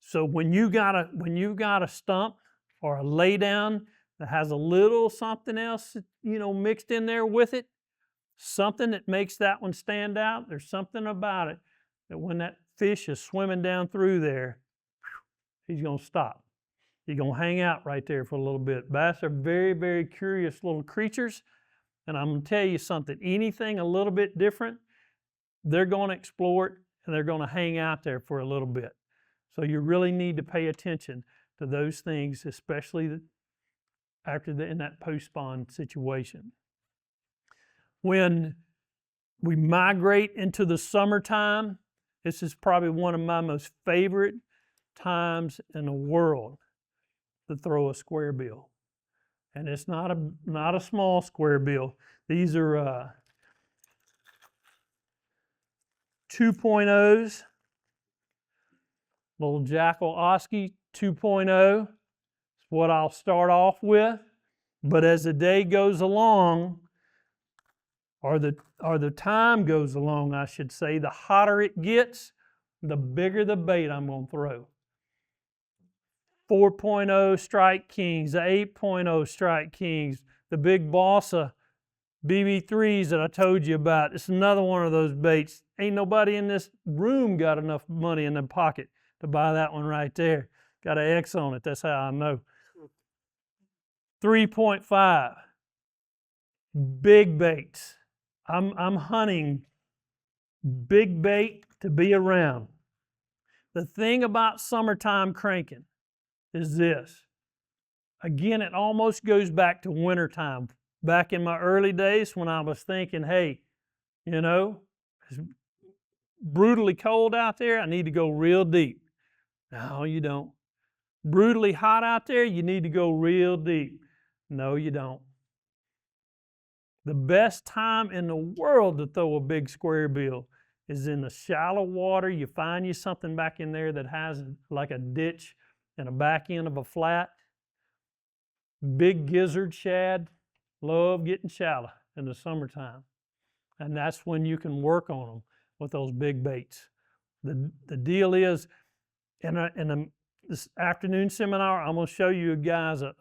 So when you got a stump or a laydown that has a little something else, mixed in there with it, something that makes that one stand out, there's something about it that when that fish is swimming down through there, he's going to stop. He's going to hang out right there for a little bit. Bass are very, very curious little creatures. And I'm going to tell you something, anything a little bit different, they're going to explore it and they're going to hang out there for a little bit. So you really need to pay attention to those things, especially in that post-spawn situation. When we migrate into the summertime, this is probably one of my most favorite times in the world to throw a square bill. And it's not a small square bill. These are 2.0s, little Jackal Oski 2.0 is what I'll start off with. But as the day goes along, or the time goes along, I should say, the hotter it gets, the bigger the bait I'm going to throw. 4.0 Strike Kings, the 8.0 Strike Kings, the big Bossa BB3s that I told you about. It's another one of those baits. Ain't nobody in this room got enough money in their pocket to buy that one right there. Got an X on it, that's how I know. 3.5, big baits. I'm hunting big bait to be around. The thing about summertime cranking is this. Again, it almost goes back to wintertime. Back in my early days when I was thinking, hey, it's brutally cold out there, I need to go real deep. No, you don't. Brutally hot out there, you need to go real deep. No, you don't. The best time in the world to throw a big square bill is in the shallow water. You find you something back in there that has like a ditch and a back end of a flat. Big gizzard shad love getting shallow in the summertime. And that's when you can work on them with those big baits. The deal is, in this afternoon seminar, I'm going to show you guys a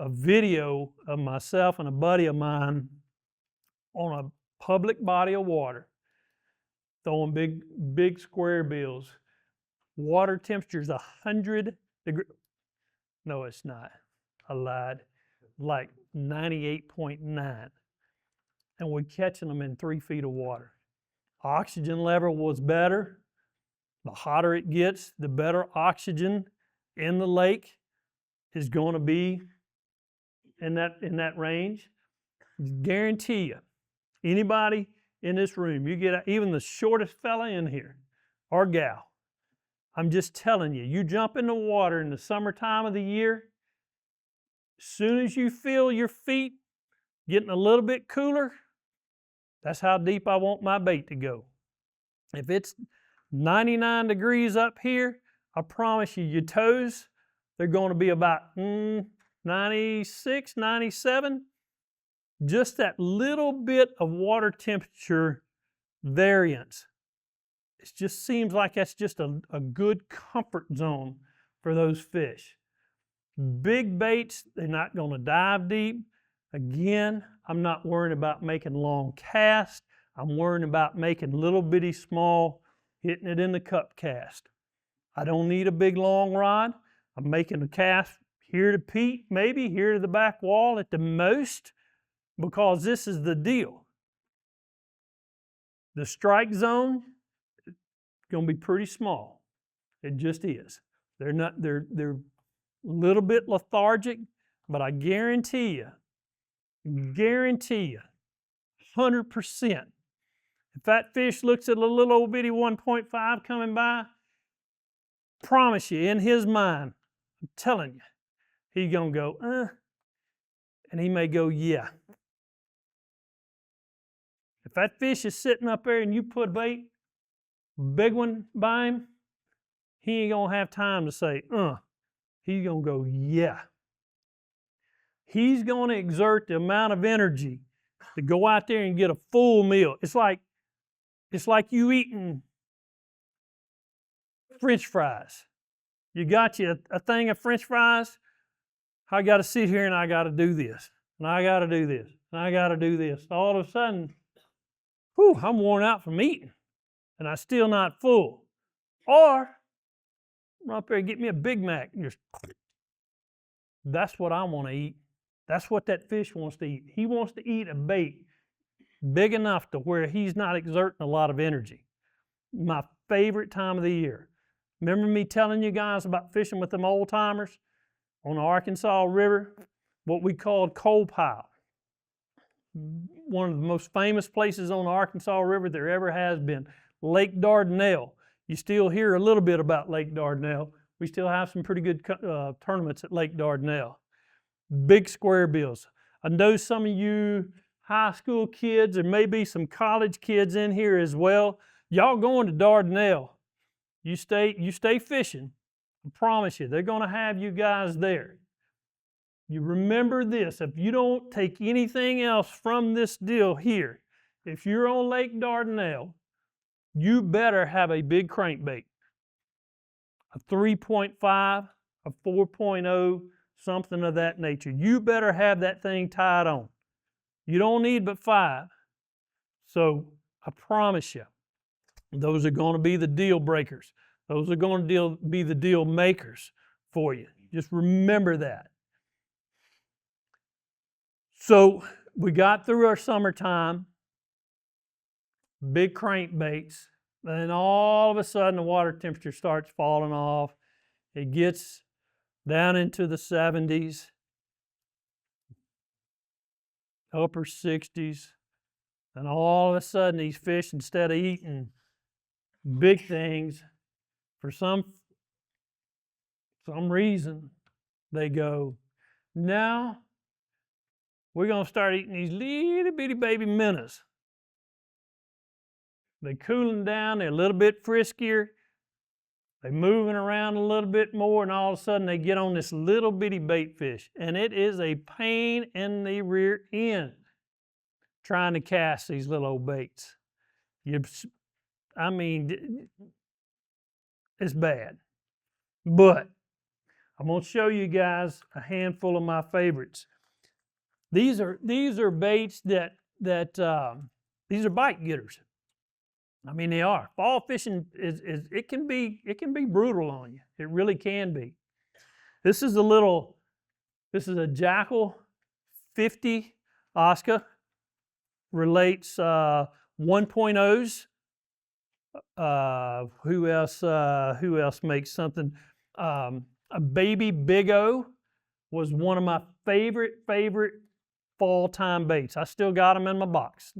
video of myself and a buddy of mine on a public body of water throwing big square bills. Water temperature is 100 degrees. No, it's not. I lied. Like 98.9. And we're catching them in 3 feet of water. Oxygen level was better. The hotter it gets, the better oxygen in the lake is going to be in that range. Guarantee you, anybody in this room, you get even the shortest fella in here, or gal, I'm just telling you, you jump in the water in the summertime of the year, as soon as you feel your feet getting a little bit cooler, that's how deep I want my bait to go. If it's 99 degrees up here, I promise you, your toes, they're going to be about 96, 97. Just that little bit of water temperature variance. It just seems like that's just a good comfort zone for those fish. Big baits, they're not going to dive deep. Again, I'm not worrying about making long casts. I'm worrying about making little bitty small, hitting it in the cup cast. I don't need a big long rod. I'm making a cast here to Pete, maybe here to the back wall at the most, because this is the deal. The strike zone is going to be pretty small. It just is. They're a little bit lethargic, but I guarantee you, 100%, if that fish looks at a little old bitty 1.5 coming by, promise you, in his mind, I'm telling you, he's going to go, and he may go, yeah. If that fish is sitting up there and you put a bait, big one by him, he ain't going to have time to say, He's going to go, yeah. He's going to exert the amount of energy to go out there and get a full meal. It's like you eating French fries. You got you a thing of French fries. I got to sit here and I got to do this, and I got to do this, and I got to do this. All of a sudden, whew, I'm worn out from eating, and I'm still not full. Or run up there and get me a Big Mac. And just, that's what I want to eat. That's what that fish wants to eat. He wants to eat a bait big enough to where he's not exerting a lot of energy. My favorite time of the year. Remember me telling you guys about fishing with them old timers on the Arkansas River? What we called coal pile. One of the most famous places on the Arkansas River there ever has been. Lake Dardanelle. You still hear a little bit about Lake Dardanelle. We still have some pretty good tournaments at Lake Dardanelle. Big square bills. I know some of you high school kids, and maybe some college kids in here as well. Y'all going to Dardanelle. You stay fishing. I promise you, they're going to have you guys there. You remember this, if you don't take anything else from this deal here, if you're on Lake Dardanelle, you better have a big crankbait. A 3.5, a 4.0, something of that nature. You better have that thing tied on. You don't need but 5. So I promise you, those are going to be the deal breakers. Those are going to be the deal makers for you. Just remember that. So we got through our summertime, big crankbaits, then all of a sudden the water temperature starts falling off. It gets down into the 70s, upper 60s, and all of a sudden these fish, instead of eating big things, for some reason, they go, now we're going to start eating these little bitty baby minnows. They're cooling down, they're a little bit friskier, they're moving around a little bit more, and all of a sudden they get on this little bitty bait fish, and it is a pain in the rear end trying to cast these little old baits. I mean, it's bad. But I'm going to show you guys a handful of my favorites. These are baits that these are bite getters. I mean, they are. Fall fishing it can be brutal on you. It really can be. This is a Jackal 50 Oscar. Relates 1.0s. Who else makes something? A Baby Big O was one of my favorite fall time baits. I still got them in my box.